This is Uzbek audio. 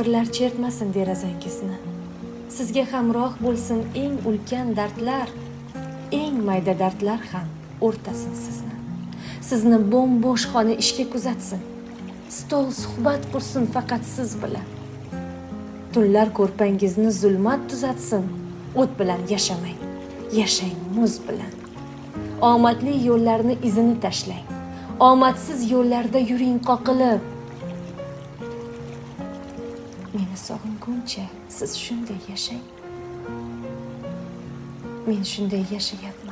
ta'birlar chertmasin derazangizni. Sizga hamroh bo'lsin eng ulkan dardlar, eng mayda dardlar ham o'rtasin sizni. Sizni bo'm-bo'sh xona ishga kuzatsin. Stol suhbat qursin faqat siz bilan. Tunlar ko'rpangizni zulmat tuzatsin. O't bilan yashamang, yashang muz bilan. Omadli yo'llarni izini tashlang. Omadsiz yo'llarda yuring qoqilib. Meni sog'inguncha siz shunday yashang. Men shunday yashayapman.